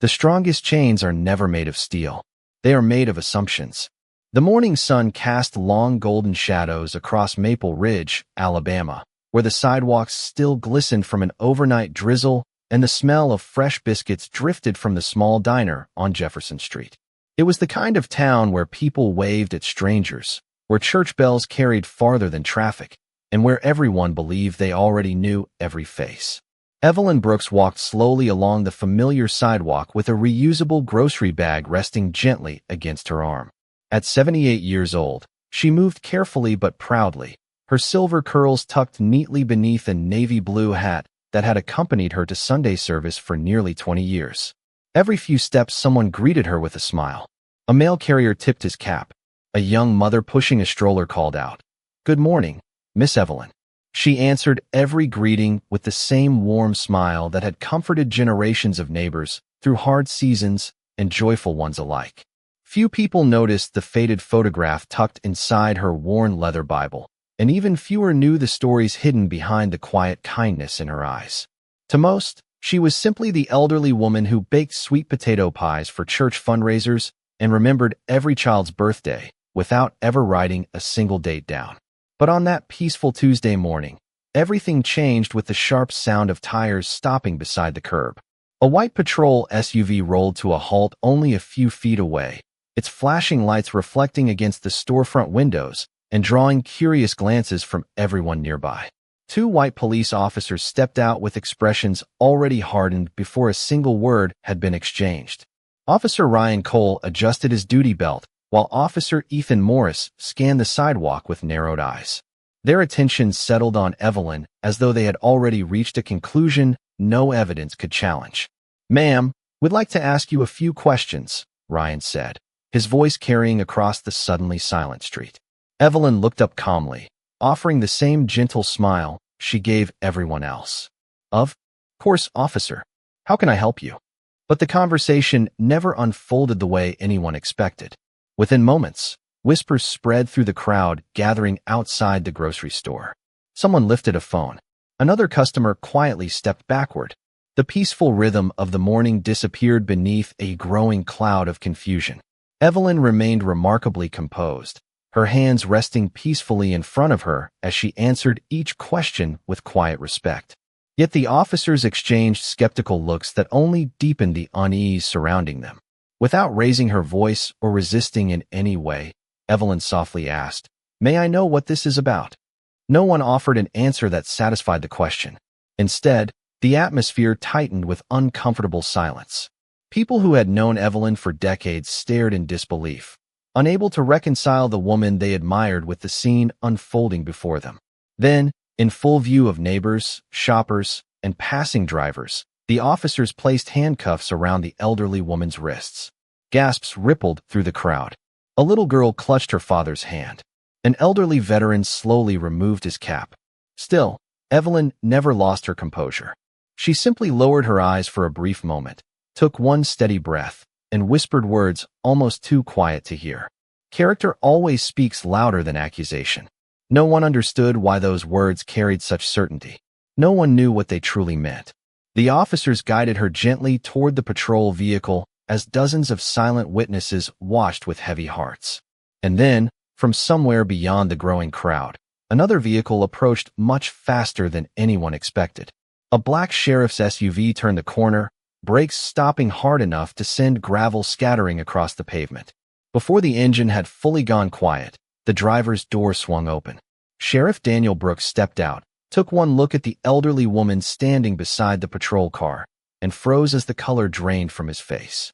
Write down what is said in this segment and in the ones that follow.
The strongest chains are never made of steel. They are made of assumptions. The morning sun cast long golden shadows across Maple Ridge, Alabama, where the sidewalks still glistened from an overnight drizzle and the smell of fresh biscuits drifted from the small diner on Jefferson Street. It was the kind of town where people waved at strangers, where church bells carried farther than traffic, and where everyone believed they already knew every face. Evelyn Brooks walked slowly along the familiar sidewalk with a reusable grocery bag resting gently against her arm. At 78 years old, she moved carefully but proudly, her silver curls tucked neatly beneath a navy blue hat that had accompanied her to Sunday service for nearly 20 years. Every few steps someone greeted her with a smile. A mail carrier tipped his cap. A young mother pushing a stroller called out, "Good morning, Miss Evelyn." She answered every greeting with the same warm smile that had comforted generations of neighbors through hard seasons and joyful ones alike. Few people noticed the faded photograph tucked inside her worn leather Bible, and even fewer knew the stories hidden behind the quiet kindness in her eyes. To most, she was simply the elderly woman who baked sweet potato pies for church fundraisers and remembered every child's birthday without ever writing a single date down. But on that peaceful Tuesday morning, everything changed with the sharp sound of tires stopping beside the curb. A white patrol SUV rolled to a halt only a few feet away, its flashing lights reflecting against the storefront windows and drawing curious glances from everyone nearby. Two white police officers stepped out with expressions already hardened before a single word had been exchanged. Officer Ryan Cole adjusted his duty belt, while Officer Ethan Morris scanned the sidewalk with narrowed eyes. Their attention settled on Evelyn as though they had already reached a conclusion no evidence could challenge. "Ma'am, we'd like to ask you a few questions," Ryan said, his voice carrying across the suddenly silent street. Evelyn looked up calmly, offering the same gentle smile she gave everyone else. "Of course, officer. How can I help you?" But the conversation never unfolded the way anyone expected. Within moments, whispers spread through the crowd gathering outside the grocery store. Someone lifted a phone. Another customer quietly stepped backward. The peaceful rhythm of the morning disappeared beneath a growing cloud of confusion. Evelyn remained remarkably composed, her hands resting peacefully in front of her as she answered each question with quiet respect. Yet the officers exchanged skeptical looks that only deepened the unease surrounding them. Without raising her voice or resisting in any way, Evelyn softly asked, "May I know what this is about?" No one offered an answer that satisfied the question. Instead, the atmosphere tightened with uncomfortable silence. People who had known Evelyn for decades stared in disbelief, unable to reconcile the woman they admired with the scene unfolding before them. Then, in full view of neighbors, shoppers, and passing drivers, the officers placed handcuffs around the elderly woman's wrists. Gasps rippled through the crowd. A little girl clutched her father's hand. An elderly veteran slowly removed his cap. Still, Evelyn never lost her composure. She simply lowered her eyes for a brief moment, took one steady breath, and whispered words almost too quiet to hear. Character always speaks louder than accusation. No one understood why those words carried such certainty. No one knew what they truly meant. The officers guided her gently toward the patrol vehicle as dozens of silent witnesses watched with heavy hearts. And then, from somewhere beyond the growing crowd, another vehicle approached much faster than anyone expected. A black sheriff's SUV turned the corner, brakes stopping hard enough to send gravel scattering across the pavement. Before the engine had fully gone quiet, the driver's door swung open. Sheriff Daniel Brooks stepped out, took one look at the elderly woman standing beside the patrol car, and froze as the color drained from his face.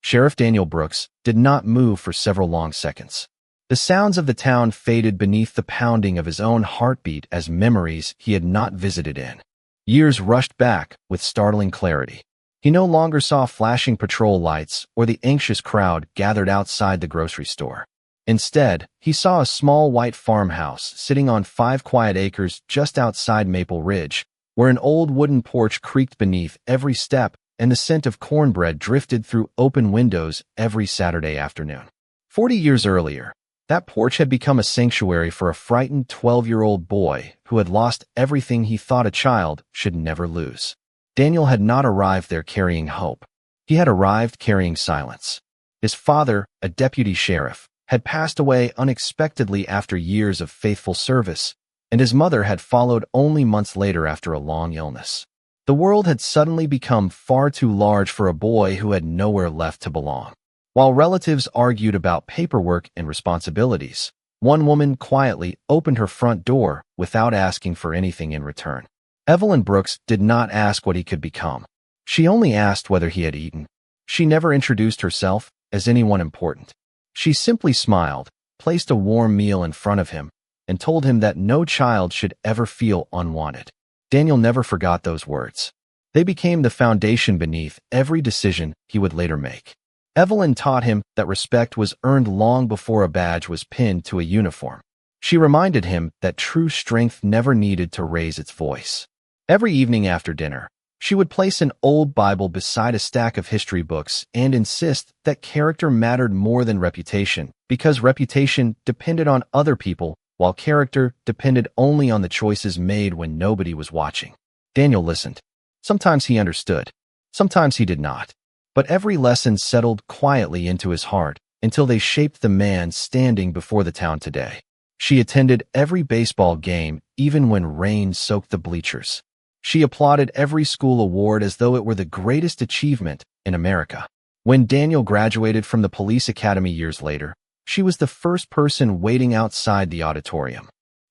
Sheriff Daniel Brooks did not move for several long seconds. The sounds of the town faded beneath the pounding of his own heartbeat as memories he had not visited in. Years rushed back with startling clarity. He no longer saw flashing patrol lights or the anxious crowd gathered outside the grocery store. Instead, he saw a small white farmhouse sitting on 5 quiet acres just outside Maple Ridge, where an old wooden porch creaked beneath every step and the scent of cornbread drifted through open windows every Saturday afternoon. 40 years earlier, that porch had become a sanctuary for a frightened 12-year-old boy who had lost everything he thought a child should never lose. Daniel had not arrived there carrying hope. He had arrived carrying silence. His father, a deputy sheriff, had passed away unexpectedly after years of faithful service, and his mother had followed only months later after a long illness. The world had suddenly become far too large for a boy who had nowhere left to belong. While relatives argued about paperwork and responsibilities, one woman quietly opened her front door without asking for anything in return. Evelyn Brooks did not ask what he could become. She only asked whether he had eaten. She never introduced herself as anyone important. She simply smiled, placed a warm meal in front of him, and told him that no child should ever feel unwanted. Daniel never forgot those words. They became the foundation beneath every decision he would later make. Evelyn taught him that respect was earned long before a badge was pinned to a uniform. She reminded him that true strength never needed to raise its voice. Every evening after dinner, she would place an old Bible beside a stack of history books and insist that character mattered more than reputation, because reputation depended on other people, while character depended only on the choices made when nobody was watching. Daniel listened. Sometimes he understood. Sometimes he did not. But every lesson settled quietly into his heart until they shaped the man standing before the town today. She attended every baseball game, even when rain soaked the bleachers. She applauded every school award as though it were the greatest achievement in America. When Daniel graduated from the police academy years later, she was the first person waiting outside the auditorium,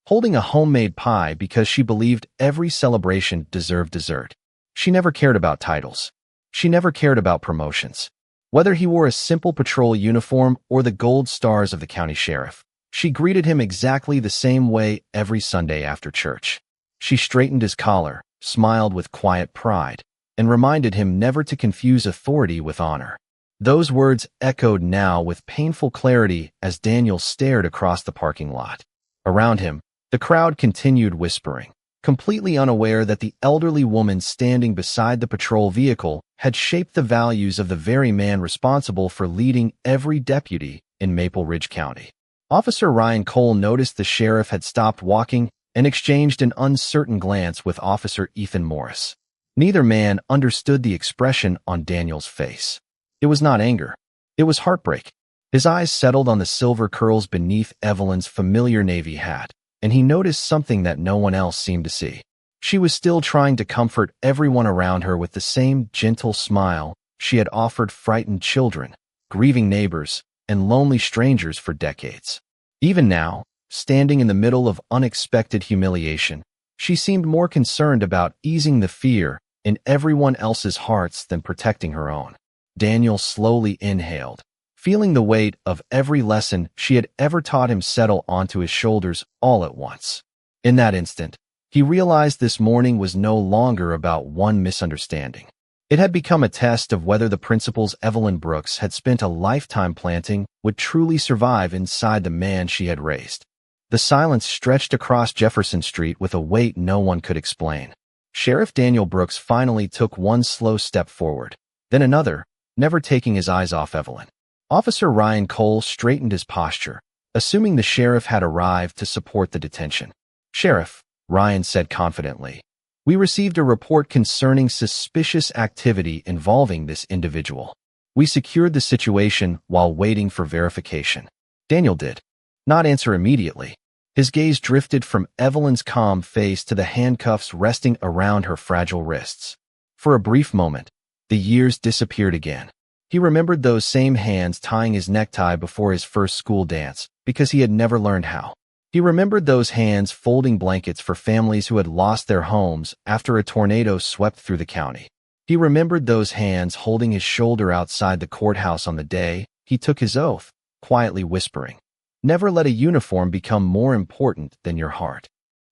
holding a homemade pie because she believed every celebration deserved dessert. She never cared about titles. She never cared about promotions. Whether he wore a simple patrol uniform or the gold stars of the county sheriff, she greeted him exactly the same way every Sunday after church. She straightened his collar, smiled with quiet pride, and reminded him never to confuse authority with honor. Those words echoed now with painful clarity as Daniel stared across the parking lot. Around him, the crowd continued whispering, completely unaware that the elderly woman standing beside the patrol vehicle had shaped the values of the very man responsible for leading every deputy in Maple Ridge County. Officer Ryan Cole noticed the sheriff had stopped walking and exchanged an uncertain glance with Officer Ethan Morris. Neither man understood the expression on Daniel's face. It was not anger. It was heartbreak. His eyes settled on the silver curls beneath Evelyn's familiar navy hat, and he noticed something that no one else seemed to see. She was still trying to comfort everyone around her with the same gentle smile she had offered frightened children, grieving neighbors, and lonely strangers for decades. Even now, standing in the middle of unexpected humiliation, she seemed more concerned about easing the fear in everyone else's hearts than protecting her own. Daniel slowly inhaled, feeling the weight of every lesson she had ever taught him settle onto his shoulders all at once. In that instant, he realized this morning was no longer about one misunderstanding. It had become a test of whether the principles Evelyn Brooks had spent a lifetime planting would truly survive inside the man she had raised. The silence stretched across Jefferson Street with a weight no one could explain. Sheriff Daniel Brooks finally took one slow step forward, then another, never taking his eyes off Evelyn. Officer Ryan Cole straightened his posture, assuming the sheriff had arrived to support the detention. "Sheriff," Ryan said confidently, "we received a report concerning suspicious activity involving this individual. We secured the situation while waiting for verification." Daniel did not answer immediately. His gaze drifted from Evelyn's calm face to the handcuffs resting around her fragile wrists. For a brief moment, the years disappeared again. He remembered those same hands tying his necktie before his first school dance, because he had never learned how. He remembered those hands folding blankets for families who had lost their homes after a tornado swept through the county. He remembered those hands holding his shoulder outside the courthouse on the day he took his oath, quietly whispering, "Never let a uniform become more important than your heart."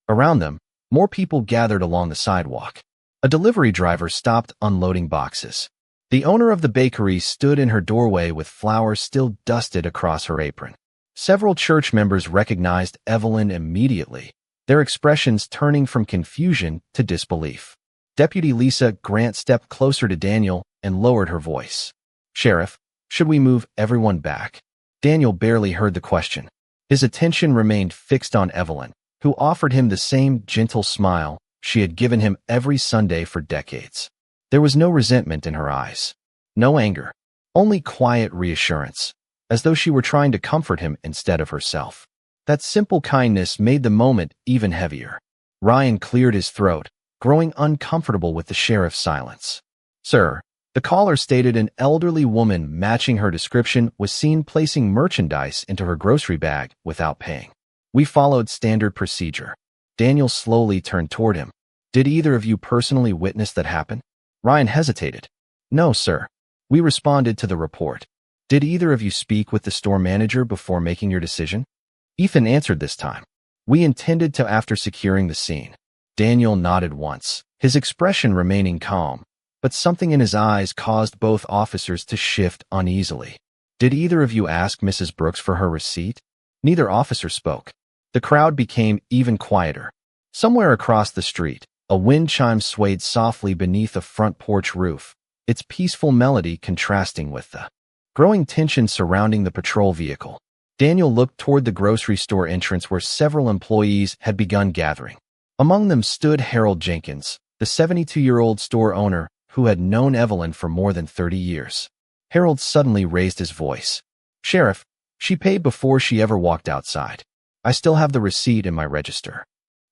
Around them, more people gathered along the sidewalk. A delivery driver stopped unloading boxes. The owner of the bakery stood in her doorway with flour still dusted across her apron. Several church members recognized Evelyn immediately, their expressions turning from confusion to disbelief. Deputy Lisa Grant stepped closer to Daniel and lowered her voice. "Sheriff, should we move everyone back?" Daniel barely heard the question. His attention remained fixed on Evelyn, who offered him the same gentle smile she had given him every Sunday for decades. There was no resentment in her eyes. No anger, only quiet reassurance, as though she were trying to comfort him instead of herself. That simple kindness made the moment even heavier. Ryan cleared his throat, growing uncomfortable with the sheriff's silence. "Sir," the caller stated, an elderly woman matching her description was seen placing merchandise into her grocery bag without paying. "We followed standard procedure." Daniel slowly turned toward him. "Did either of you personally witness that happen?" Ryan hesitated. "No, sir. We responded to the report." "Did either of you speak with the store manager before making your decision?" Ethan answered this time. "We intended to after securing the scene." Daniel nodded once, his expression remaining calm, but something in his eyes caused both officers to shift uneasily. "Did either of you ask Mrs. Brooks for her receipt?" Neither officer spoke. The crowd became even quieter. Somewhere across the street, a wind chime swayed softly beneath a front porch roof, its peaceful melody contrasting with the growing tension surrounding the patrol vehicle. Daniel looked toward the grocery store entrance where several employees had begun gathering. Among them stood Harold Jenkins, the 72-year-old store owner who had known Evelyn for more than 30 years. Harold suddenly raised his voice. "Sheriff, she paid before she ever walked outside. I still have the receipt in my register."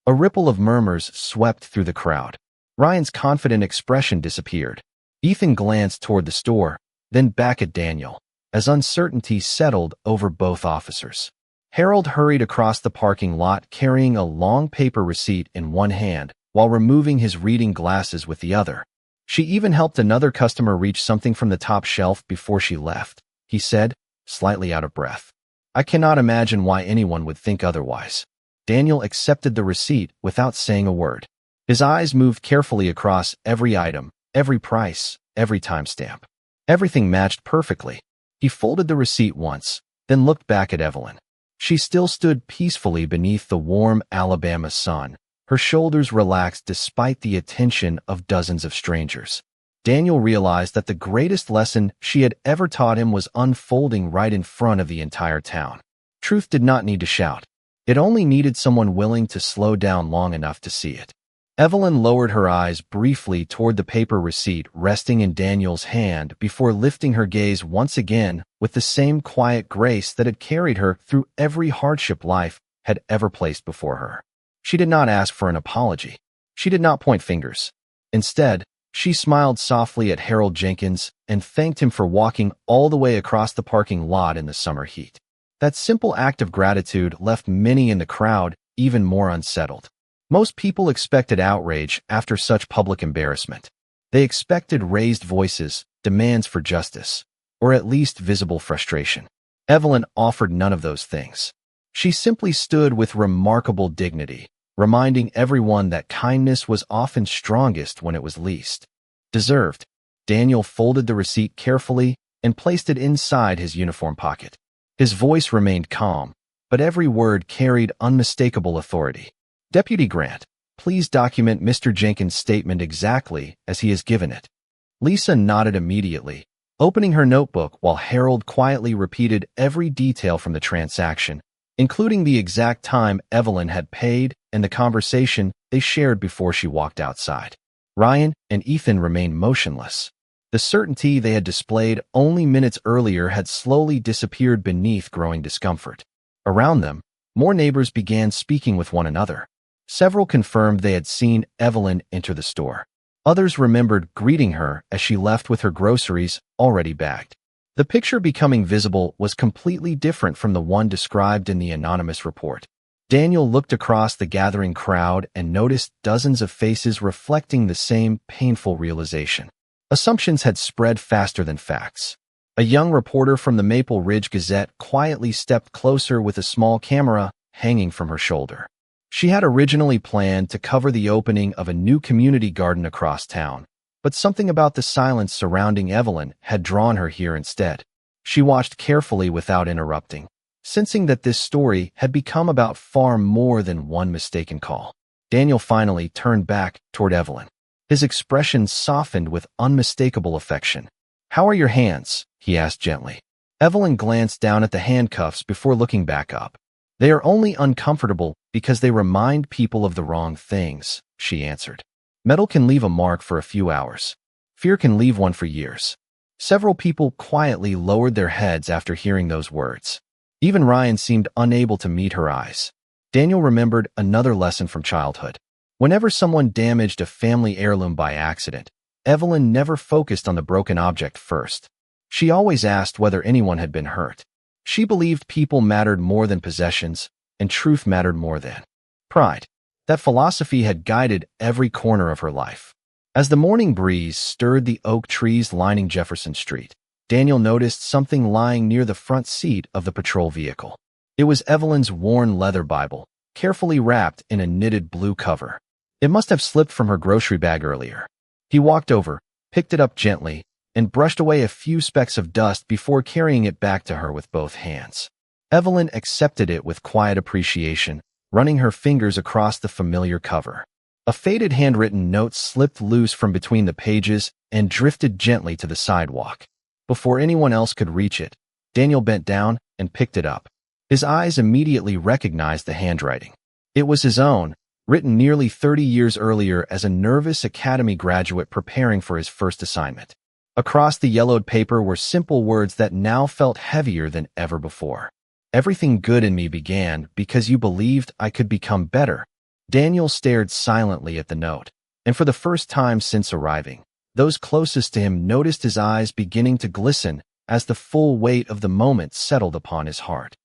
A ripple of murmurs swept through the crowd. Ryan's confident expression disappeared. Ethan glanced toward the store, then back at Daniel, as uncertainty settled over both officers. Harold hurried across the parking lot carrying a long paper receipt in one hand while removing his reading glasses with the other. "She even helped another customer reach something from the top shelf before she left," he said, slightly out of breath. "I cannot imagine why anyone would think otherwise." Daniel accepted the receipt without saying a word. His eyes moved carefully across every item, every price, every timestamp. Everything matched perfectly. He folded the receipt once, then looked back at Evelyn. She still stood peacefully beneath the warm Alabama sun, her shoulders relaxed despite the attention of dozens of strangers. Daniel realized that the greatest lesson she had ever taught him was unfolding right in front of the entire town. Truth did not need to shout. It only needed someone willing to slow down long enough to see it. Evelyn lowered her eyes briefly toward the paper receipt resting in Daniel's hand before lifting her gaze once again with the same quiet grace that had carried her through every hardship life had ever placed before her. She did not ask for an apology. She did not point fingers. Instead, she smiled softly at Harold Jenkins and thanked him for walking all the way across the parking lot in the summer heat. That simple act of gratitude left many in the crowd even more unsettled. Most people expected outrage after such public embarrassment. They expected raised voices, demands for justice, or at least visible frustration. Evelyn offered none of those things. She simply stood with remarkable dignity, reminding everyone that kindness was often strongest when it was least deserved. Daniel folded the receipt carefully and placed it inside his uniform pocket. His voice remained calm, but every word carried unmistakable authority. "Deputy Grant, please document Mr. Jenkins' statement exactly as he has given it." Lisa nodded immediately, opening her notebook while Harold quietly repeated every detail from the transaction, including the exact time Evelyn had paid and the conversation they shared before she walked outside. Ryan and Ethan remained motionless. The certainty they had displayed only minutes earlier had slowly disappeared beneath growing discomfort. Around them, more neighbors began speaking with one another. Several confirmed they had seen Evelyn enter the store. Others remembered greeting her as she left with her groceries already bagged. The picture becoming visible was completely different from the one described in the anonymous report. Daniel looked across the gathering crowd and noticed dozens of faces reflecting the same painful realization. Assumptions had spread faster than facts. A young reporter from the Maple Ridge Gazette quietly stepped closer with a small camera hanging from her shoulder. She had originally planned to cover the opening of a new community garden across town, but something about the silence surrounding Evelyn had drawn her here instead. She watched carefully without interrupting, sensing that this story had become about far more than one mistaken call. Daniel finally turned back toward Evelyn. His expression softened with unmistakable affection. "How are your hands?" he asked gently. Evelyn glanced down at the handcuffs before looking back up. "They are only uncomfortable because they remind people of the wrong things," she answered. "Metal can leave a mark for a few hours. Fear can leave one for years." Several people quietly lowered their heads after hearing those words. Even Ryan seemed unable to meet her eyes. Daniel remembered another lesson from childhood. Whenever someone damaged a family heirloom by accident, Evelyn never focused on the broken object first. She always asked whether anyone had been hurt. She believed people mattered more than possessions, and truth mattered more than pride. That philosophy had guided every corner of her life. As the morning breeze stirred the oak trees lining Jefferson Street, Daniel noticed something lying near the front seat of the patrol vehicle. It was Evelyn's worn leather Bible, carefully wrapped in a knitted blue cover. It must have slipped from her grocery bag earlier. He walked over, picked it up gently, and brushed away a few specks of dust before carrying it back to her with both hands. Evelyn accepted it with quiet appreciation, running her fingers across the familiar cover. A faded handwritten note slipped loose from between the pages and drifted gently to the sidewalk. Before anyone else could reach it, Daniel bent down and picked it up. His eyes immediately recognized the handwriting. It was his own, written nearly 30 years earlier as a nervous academy graduate preparing for his first assignment. Across the yellowed paper were simple words that now felt heavier than ever before. Everything good in me began because you believed I could become better. Daniel stared silently at the note, and for the first time since arriving, those closest to him noticed his eyes beginning to glisten as the full weight of the moment settled upon his heart.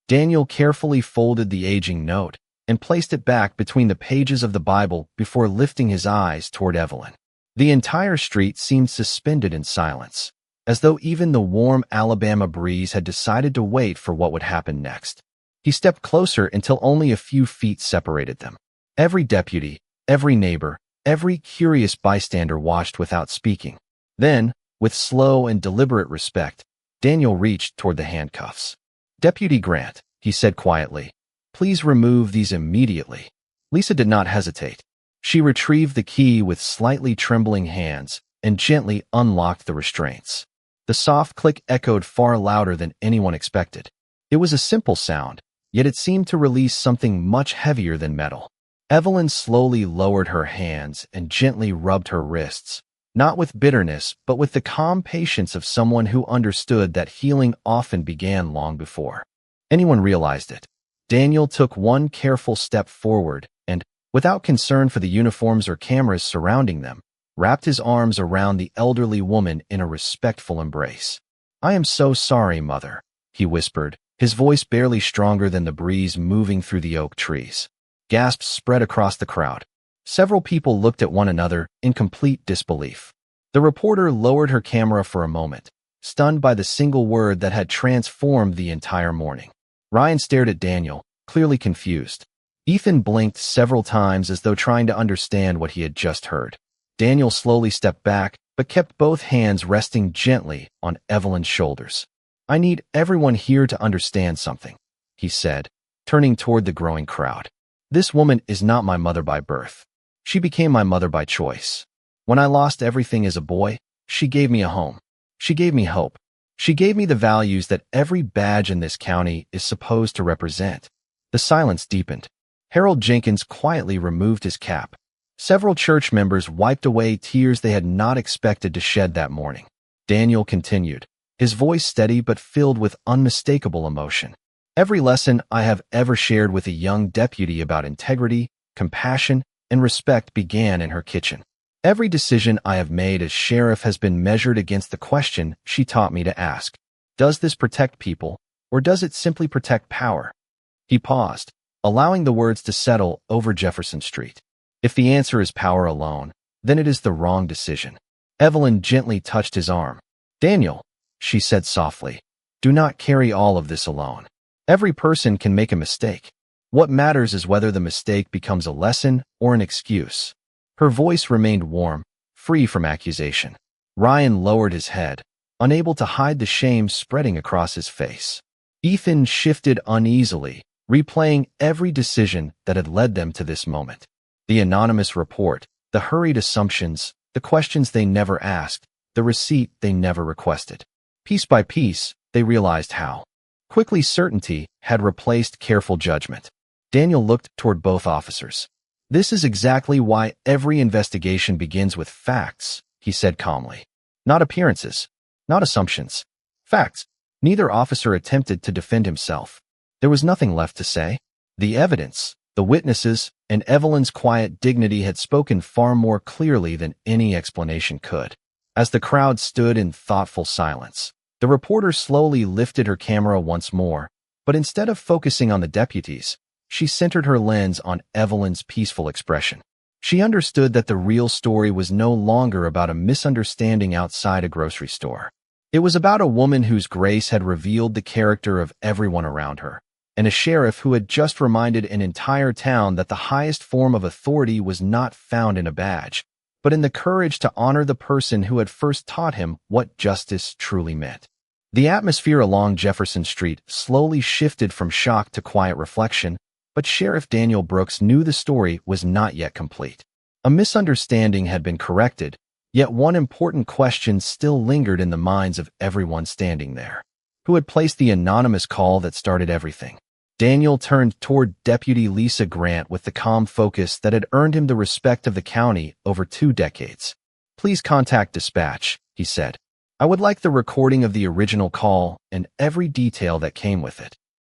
Daniel carefully folded the aging note and placed it back between the pages of the Bible before lifting his eyes toward Evelyn. The entire street seemed suspended in silence, as though even the warm Alabama breeze had decided to wait for what would happen next. He stepped closer until only a few feet separated them. Every deputy, every neighbor, every curious bystander watched without speaking. Then, with slow and deliberate respect, Daniel reached toward the handcuffs. "Deputy Grant," he said quietly, "please remove these immediately." Lisa did not hesitate. She retrieved the key with slightly trembling hands and gently unlocked the restraints. The soft click echoed far louder than anyone expected. It was a simple sound, yet it seemed to release something much heavier than metal. Evelyn slowly lowered her hands and gently rubbed her wrists, not with bitterness, but with the calm patience of someone who understood that healing often began long before anyone realized it. Daniel took one careful step forward and, without concern for the uniforms or cameras surrounding them, wrapped his arms around the elderly woman in a respectful embrace. "I am so sorry, Mother," he whispered, his voice barely stronger than the breeze moving through the oak trees. Gasps spread across the crowd. Several people looked at one another in complete disbelief. The reporter lowered her camera for a moment, stunned by the single word that had transformed the entire morning. Ryan stared at Daniel, clearly confused. Ethan blinked several times as though trying to understand what he had just heard. Daniel slowly stepped back, but kept both hands resting gently on Evelyn's shoulders. "I need everyone here to understand something," he said, turning toward the growing crowd. "This woman is not my mother by birth. She became my mother by choice. When I lost everything as a boy, she gave me a home. She gave me hope. She gave me the values that every badge in this county is supposed to represent." The silence deepened. Harold Jenkins quietly removed his cap. Several church members wiped away tears they had not expected to shed that morning. Daniel continued, his voice steady but filled with unmistakable emotion. "Every lesson I have ever shared with a young deputy about integrity, compassion, and respect began in her kitchen. Every decision I have made as sheriff has been measured against the question she taught me to ask. Does this protect people, or does it simply protect power?" He paused, allowing the words to settle over Jefferson Street. "If the answer is power alone, then it is the wrong decision." Evelyn gently touched his arm. "Daniel," she said softly, "do not carry all of this alone. Every person can make a mistake. What matters is whether the mistake becomes a lesson or an excuse." Her voice remained warm, free from accusation. Ryan lowered his head, unable to hide the shame spreading across his face. Ethan shifted uneasily, replaying every decision that had led them to this moment. The anonymous report, the hurried assumptions, the questions they never asked, the receipt they never requested. Piece by piece, they realized how quickly certainty had replaced careful judgment. Daniel looked toward both officers. "This is exactly why every investigation begins with facts," he said calmly. "Not appearances. not assumptions. Facts. Neither officer attempted to defend himself. There was nothing left to say. The evidence, the witnesses, and Evelyn's quiet dignity had spoken far more clearly than any explanation could. As the crowd stood in thoughtful silence, the reporter slowly lifted her camera once more, but instead of focusing on the deputies, she centered her lens on Evelyn's peaceful expression. She understood that the real story was no longer about a misunderstanding outside a grocery store. It was about a woman whose grace had revealed the character of everyone around her, and a sheriff who had just reminded an entire town that the highest form of authority was not found in a badge, but in the courage to honor the person who had first taught him what justice truly meant. The atmosphere along Jefferson Street slowly shifted from shock to quiet reflection, but Sheriff Daniel Brooks knew the story was not yet complete. A misunderstanding had been corrected, yet one important question still lingered in the minds of everyone standing there. Who had placed the anonymous call that started everything? Daniel turned toward Deputy Lisa Grant with the calm focus that had earned him the respect of the county over 2 decades. "Please contact dispatch," he said. "I would like the recording of the original call and every detail that came with it."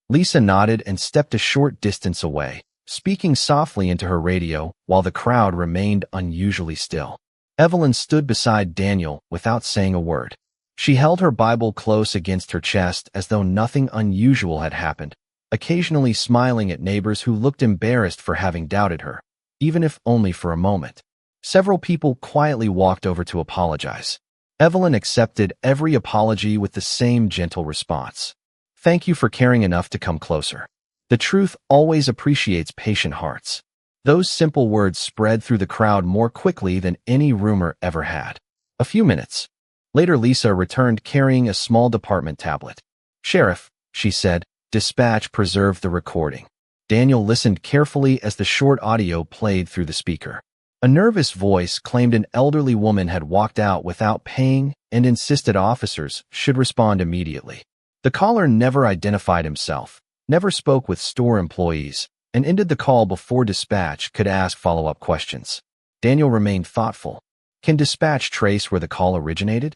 Lisa nodded and stepped a short distance away, speaking softly into her radio while the crowd remained unusually still. Evelyn stood beside Daniel without saying a word. She held her Bible close against her chest as though nothing unusual had happened, occasionally smiling at neighbors who looked embarrassed for having doubted her, even if only for a moment. Several people quietly walked over to apologize. Evelyn accepted every apology with the same gentle response. "Thank you for caring enough to come closer. The truth always appreciates patient hearts." Those simple words spread through the crowd more quickly than any rumor ever had. A few minutes later, Lisa returned carrying a small department tablet. "Sheriff," she said, "dispatch preserved the recording." Daniel listened carefully as the short audio played through the speaker. A nervous voice claimed an elderly woman had walked out without paying and insisted officers should respond immediately. The caller never identified himself, never spoke with store employees, and ended the call before dispatch could ask follow-up questions. Daniel remained thoughtful. "Can dispatch trace where the call originated?"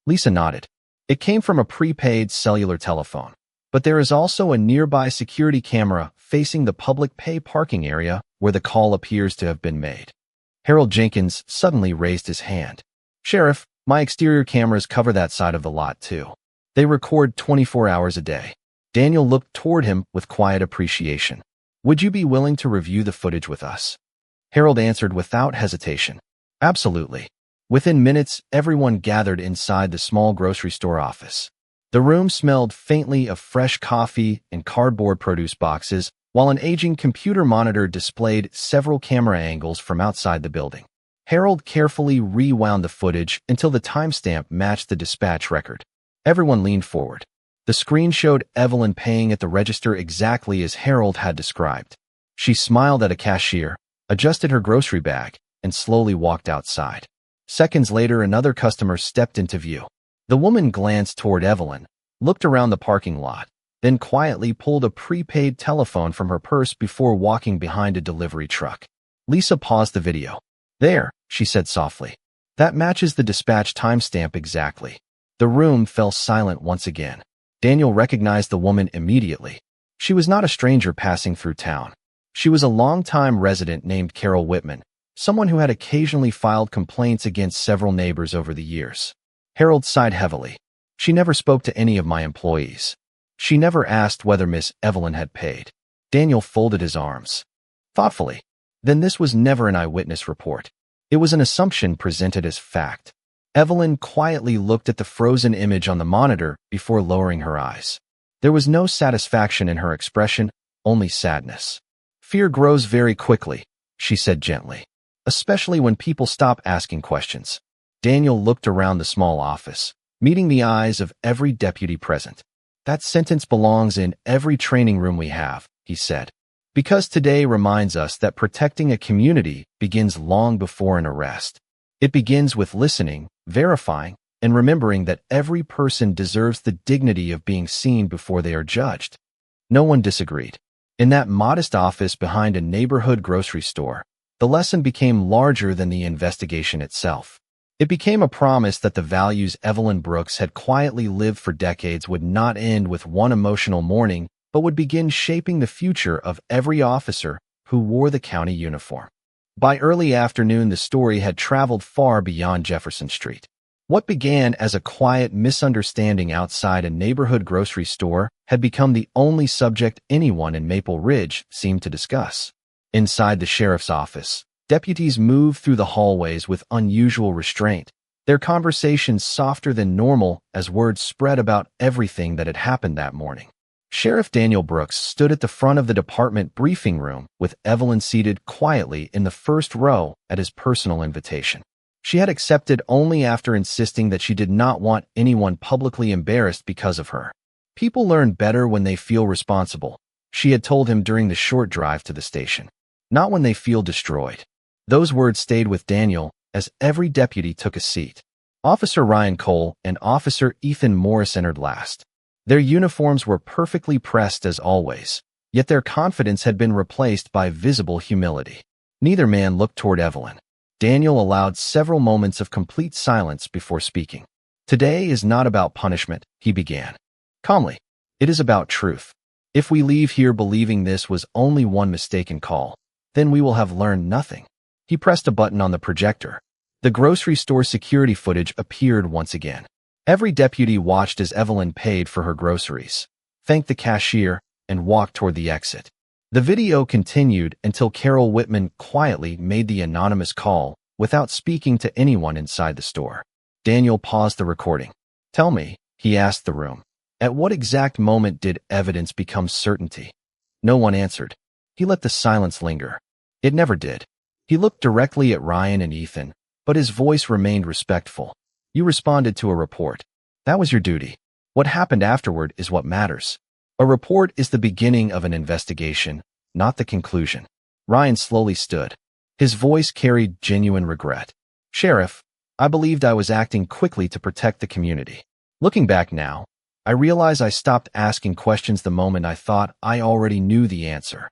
Lisa nodded. "It came from a prepaid cellular telephone, but there is also a nearby security camera facing the public pay parking area where the call appears to have been made." Harold Jenkins suddenly raised his hand. "Sheriff, my exterior cameras cover that side of the lot too. They record 24 hours a day." Daniel looked toward him with quiet appreciation. "Would you be willing to review the footage with us?" Harold answered without hesitation. "Absolutely." Within minutes, everyone gathered inside the small grocery store office. The room smelled faintly of fresh coffee and cardboard produce boxes, while an aging computer monitor displayed several camera angles from outside the building. Harold carefully rewound the footage until the timestamp matched the dispatch record. Everyone leaned forward. The screen showed Evelyn paying at the register exactly as Harold had described. She smiled at a cashier, adjusted her grocery bag, and slowly walked outside. Seconds later, another customer stepped into view. The woman glanced toward Evelyn, looked around the parking lot, then quietly pulled a prepaid telephone from her purse before walking behind a delivery truck. Lisa paused the video. "There," she said softly. "That matches the dispatch timestamp exactly." The room fell silent once again. Daniel recognized the woman immediately. She was not a stranger passing through town. She was a longtime resident named Carol Whitman, someone who had occasionally filed complaints against several neighbors over the years. Harold sighed heavily. "She never spoke to any of my employees. She never asked whether Miss Evelyn had paid." Daniel folded his arms. Thoughtfully. Then this was never an eyewitness report. It was an assumption presented as fact. Evelyn quietly looked at the frozen image on the monitor before lowering her eyes. There was no satisfaction in her expression, only sadness. "Fear grows very quickly," she said gently, "especially when people stop asking questions." Daniel looked around the small office, meeting the eyes of every deputy present. "That sentence belongs in every training room we have," he said, "because today reminds us that protecting a community begins long before an arrest. It begins with listening, verifying, and remembering that every person deserves the dignity of being seen before they are judged." No one disagreed. In that modest office behind a neighborhood grocery store, the lesson became larger than the investigation itself. It became a promise that the values Evelyn Brooks had quietly lived for decades would not end with one emotional morning, but would begin shaping the future of every officer who wore the county uniform. By early afternoon, the story had traveled far beyond Jefferson Street. What began as a quiet misunderstanding outside a neighborhood grocery store had become the only subject anyone in Maple Ridge seemed to discuss. Inside the sheriff's office, deputies moved through the hallways with unusual restraint, their conversations softer than normal as words spread about everything that had happened that morning. Sheriff Daniel Brooks stood at the front of the department briefing room with Evelyn seated quietly in the first row at his personal invitation. She had accepted only after insisting that she did not want anyone publicly embarrassed because of her. People learn better when they feel responsible, she had told him during the short drive to the station. Not when they feel destroyed. Those words stayed with Daniel as every deputy took a seat. Officer Ryan Cole and Officer Ethan Morris entered last. Their uniforms were perfectly pressed as always, yet their confidence had been replaced by visible humility. Neither man looked toward Evelyn. Daniel allowed several moments of complete silence before speaking. Today is not about punishment, he began. Calmly, it is about truth. If we leave here believing this was only one mistaken call, then we will have learned nothing. He pressed a button on the projector. The grocery store security footage appeared once again. Every deputy watched as Evelyn paid for her groceries, thanked the cashier, and walked toward the exit. The video continued until Carol Whitman quietly made the anonymous call without speaking to anyone inside the store. Daniel paused the recording. Tell me, he asked the room, at what exact moment did evidence become certainty? No one answered. He let the silence linger. It never did. He looked directly at Ryan and Ethan, but his voice remained respectful. You responded to a report. That was your duty. What happened afterward is what matters. A report is the beginning of an investigation, not the conclusion. Ryan slowly stood. His voice carried genuine regret. Sheriff, I believed I was acting quickly to protect the community. Looking back now, I realize I stopped asking questions the moment I thought I already knew the answer.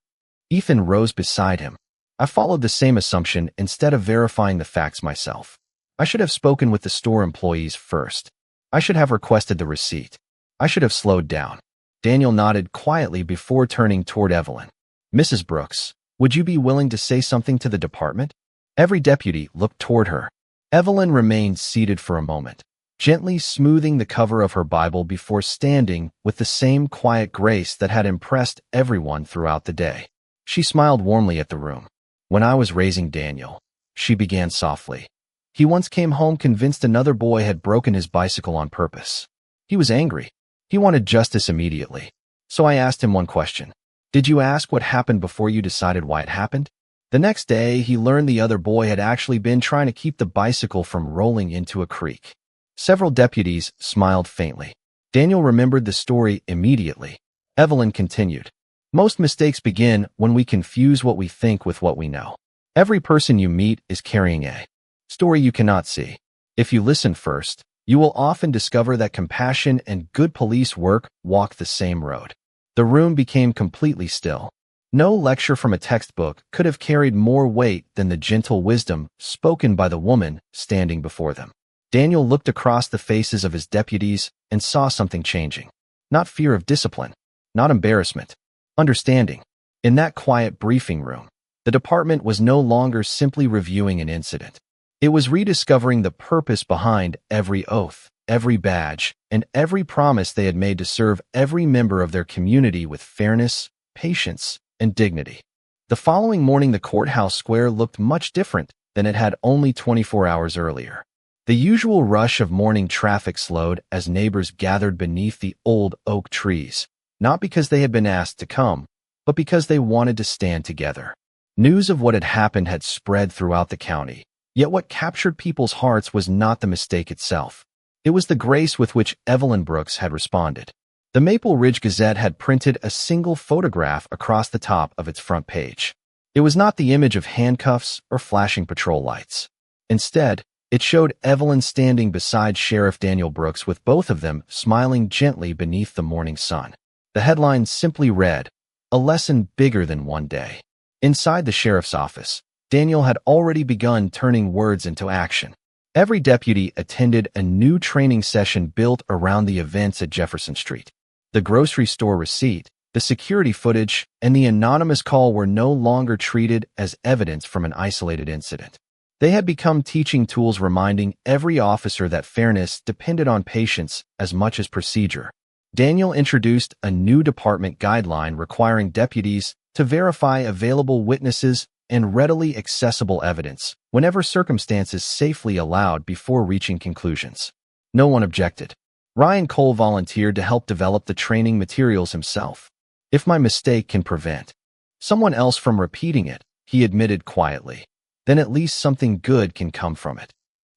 Ethan rose beside him. I followed the same assumption instead of verifying the facts myself. I should have spoken with the store employees first. I should have requested the receipt. I should have slowed down. Daniel nodded quietly before turning toward Evelyn. Mrs. Brooks, would you be willing to say something to the department? Every deputy looked toward her. Evelyn remained seated for a moment, gently smoothing the cover of her Bible before standing with the same quiet grace that had impressed everyone throughout the day. She smiled warmly at the room. When I was raising Daniel, she began softly. He once came home convinced another boy had broken his bicycle on purpose. He was angry. He wanted justice immediately. So I asked him one question. Did you ask what happened before you decided why it happened? The next day, he learned the other boy had actually been trying to keep the bicycle from rolling into a creek. Several deputies smiled faintly. Daniel remembered the story immediately. Evelyn continued. Most mistakes begin when we confuse what we think with what we know. Every person you meet is carrying a story you cannot see. If you listen first, you will often discover that compassion and good police work walk the same road. The room became completely still. No lecture from a textbook could have carried more weight than the gentle wisdom spoken by the woman standing before them. Daniel looked across the faces of his deputies and saw something changing. Not fear of discipline, not embarrassment, understanding. In that quiet briefing room, the department was no longer simply reviewing an incident. It was rediscovering the purpose behind every oath, every badge, and every promise they had made to serve every member of their community with fairness, patience, and dignity. The following morning, the courthouse square looked much different than it had only 24 hours earlier. The usual rush of morning traffic slowed as neighbors gathered beneath the old oak trees, not because they had been asked to come, but because they wanted to stand together. News of what had happened had spread throughout the county. Yet what captured people's hearts was not the mistake itself. It was the grace with which Evelyn Brooks had responded. The Maple Ridge Gazette had printed a single photograph across the top of its front page. It was not the image of handcuffs or flashing patrol lights. Instead, it showed Evelyn standing beside Sheriff Daniel Brooks with both of them smiling gently beneath the morning sun. The headline simply read, "A lesson bigger than one day." Inside the sheriff's office, Daniel had already begun turning words into action. Every deputy attended a new training session built around the events at Jefferson Street. The grocery store receipt, the security footage, and the anonymous call were no longer treated as evidence from an isolated incident. They had become teaching tools reminding every officer that fairness depended on patience as much as procedure. Daniel introduced a new department guideline requiring deputies to verify available witnesses and readily accessible evidence whenever circumstances safely allowed before reaching conclusions. No one objected. Ryan Cole volunteered to help develop the training materials himself. "If my mistake can prevent someone else from repeating it," he admitted quietly, "then at least something good can come from it."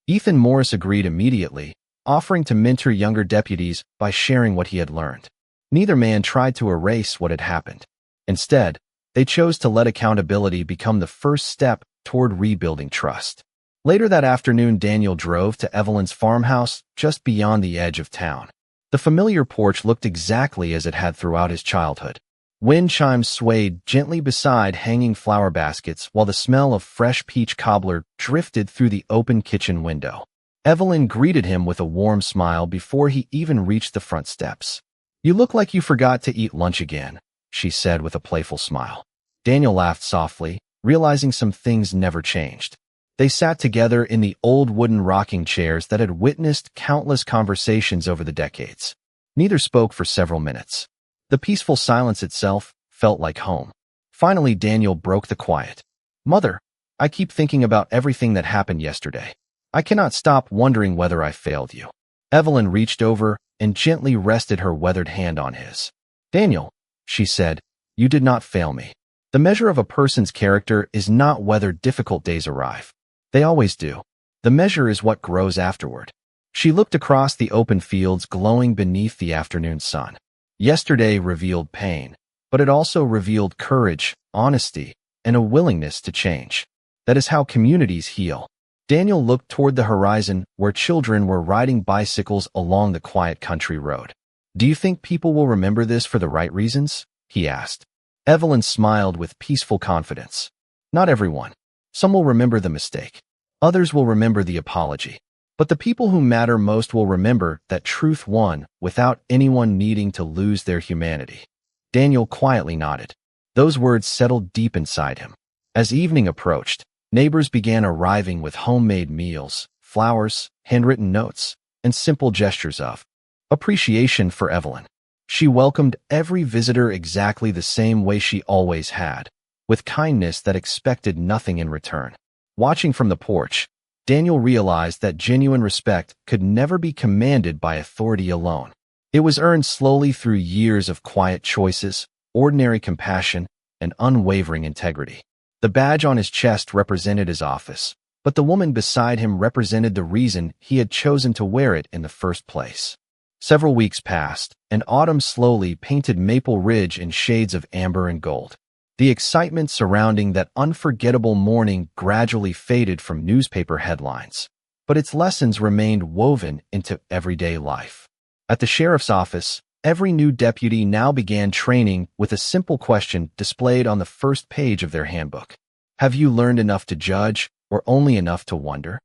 Ethan Morris agreed immediately, offering to mentor younger deputies by sharing what he had learned. Neither man tried to erase what had happened. Instead, they chose to let accountability become the first step toward rebuilding trust. Later that afternoon, Daniel drove to Evelyn's farmhouse just beyond the edge of town. The familiar porch looked exactly as it had throughout his childhood. Wind chimes swayed gently beside hanging flower baskets while the smell of fresh peach cobbler drifted through the open kitchen window. Evelyn greeted him with a warm smile before he even reached the front steps. "You look like you forgot to eat lunch again," she said with a playful smile. Daniel laughed softly, realizing some things never changed. They sat together in the old wooden rocking chairs that had witnessed countless conversations over the decades. Neither spoke for several minutes. The peaceful silence itself felt like home. Finally, Daniel broke the quiet. "Mother, I keep thinking about everything that happened yesterday. I cannot stop wondering whether I failed you." Evelyn reached over and gently rested her weathered hand on his. "Daniel," she said, "you did not fail me. The measure of a person's character is not whether difficult days arrive. They always do. The measure is what grows afterward." She looked across the open fields glowing beneath the afternoon sun. Yesterday revealed pain, but it also revealed courage, honesty, and a willingness to change. That is how communities heal. Daniel looked toward the horizon where children were riding bicycles along the quiet country road. "Do you think people will remember this for the right reasons?" he asked. Evelyn smiled with peaceful confidence. "Not everyone. Some will remember the mistake. Others will remember the apology. But the people who matter most will remember that truth won without anyone needing to lose their humanity." Daniel quietly nodded. Those words settled deep inside him. As evening approached, neighbors began arriving with homemade meals, flowers, handwritten notes, and simple gestures of appreciation for Evelyn. She welcomed every visitor exactly the same way she always had, with kindness that expected nothing in return. Watching from the porch, Daniel realized that genuine respect could never be commanded by authority alone. It was earned slowly through years of quiet choices, ordinary compassion, and unwavering integrity. The badge on his chest represented his office, but the woman beside him represented the reason he had chosen to wear it in the first place. Several weeks passed, and autumn slowly painted Maple Ridge in shades of amber and gold. The excitement surrounding that unforgettable morning gradually faded from newspaper headlines, but its lessons remained woven into everyday life. At the sheriff's office, every new deputy now began training with a simple question displayed on the first page of their handbook. "Have you learned enough to judge, or only enough to wonder?"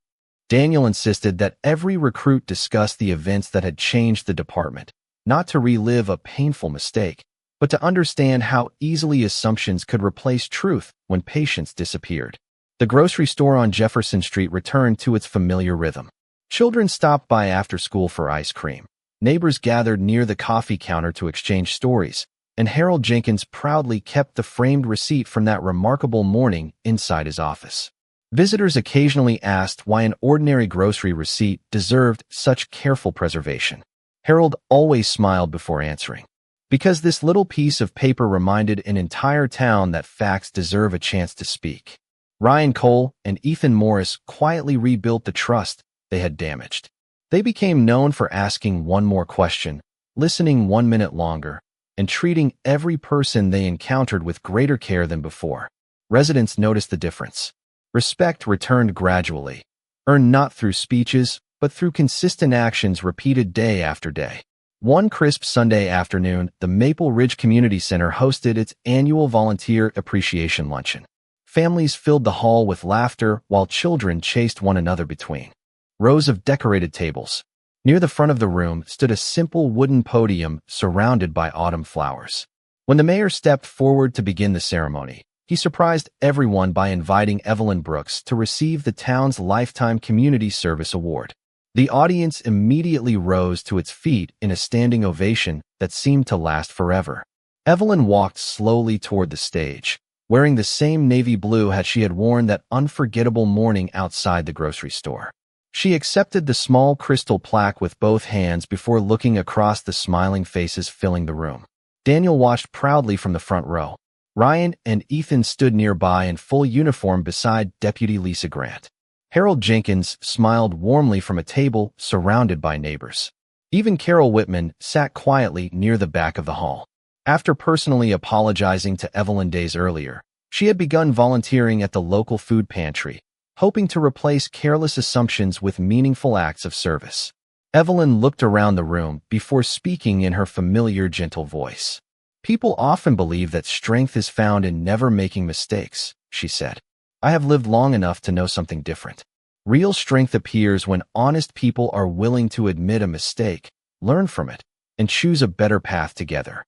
Daniel insisted that every recruit discuss the events that had changed the department, not to relive a painful mistake, but to understand how easily assumptions could replace truth when patience disappeared. The grocery store on Jefferson Street returned to its familiar rhythm. Children stopped by after school for ice cream. Neighbors gathered near the coffee counter to exchange stories, and Harold Jenkins proudly kept the framed receipt from that remarkable morning inside his office. Visitors occasionally asked why an ordinary grocery receipt deserved such careful preservation. Harold always smiled before answering. Because this little piece of paper reminded an entire town that facts deserve a chance to speak. Ryan Cole and Ethan Morris quietly rebuilt the trust they had damaged. They became known for asking one more question, listening 1 minute longer, and treating every person they encountered with greater care than before. Residents noticed the difference. Respect returned gradually, earned not through speeches, but through consistent actions repeated day after day. One crisp Sunday afternoon, the Maple Ridge Community Center hosted its annual Volunteer Appreciation Luncheon. Families filled the hall with laughter while children chased one another between. rows of decorated tables. Near the front of the room stood a simple wooden podium surrounded by autumn flowers. When the mayor stepped forward to begin the ceremony, he surprised everyone by inviting Evelyn Brooks to receive the town's Lifetime Community Service Award. The audience immediately rose to its feet in a standing ovation that seemed to last forever. Evelyn walked slowly toward the stage, wearing the same navy blue hat she had worn that unforgettable morning outside the grocery store. She accepted the small crystal plaque with both hands before looking across the smiling faces filling the room. Daniel watched proudly from the front row. Ryan and Ethan stood nearby in full uniform beside Deputy Lisa Grant. Harold Jenkins smiled warmly from a table surrounded by neighbors. Even Carol Whitman sat quietly near the back of the hall. After personally apologizing to Evelyn days earlier, she had begun volunteering at the local food pantry, hoping to replace careless assumptions with meaningful acts of service. Evelyn looked around the room before speaking in her familiar, gentle voice. "People often believe that strength is found in never making mistakes," she said. "I have lived long enough to know something different. Real strength appears when honest people are willing to admit a mistake, learn from it, and choose a better path together."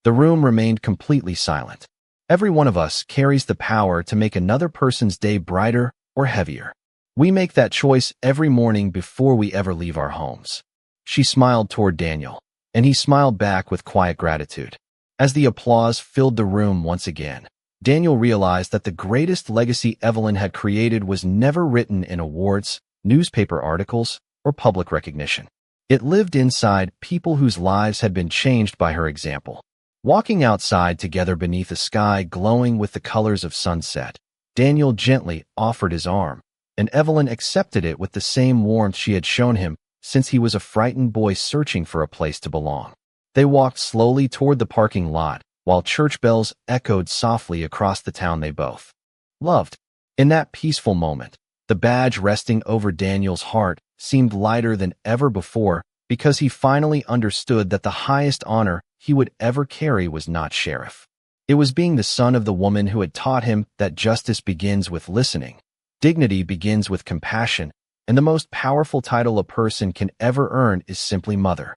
The room remained completely silent. Every one of us carries the power to make another person's day brighter or heavier. We make that choice every morning before we ever leave our homes. She smiled toward Daniel, and he smiled back with quiet gratitude. As the applause filled the room once again, Daniel realized that the greatest legacy Evelyn had created was never written in awards, newspaper articles, or public recognition. It lived inside people whose lives had been changed by her example. Walking outside together beneath a sky glowing with the colors of sunset, Daniel gently offered his arm, and Evelyn accepted it with the same warmth she had shown him since he was a frightened boy searching for a place to belong. They walked slowly toward the parking lot, while church bells echoed softly across the town they both loved. In that peaceful moment, the badge resting over Daniel's heart seemed lighter than ever before because he finally understood that the highest honor he would ever carry was not sheriff. It was being the son of the woman who had taught him that justice begins with listening, dignity begins with compassion, and the most powerful title a person can ever earn is simply mother.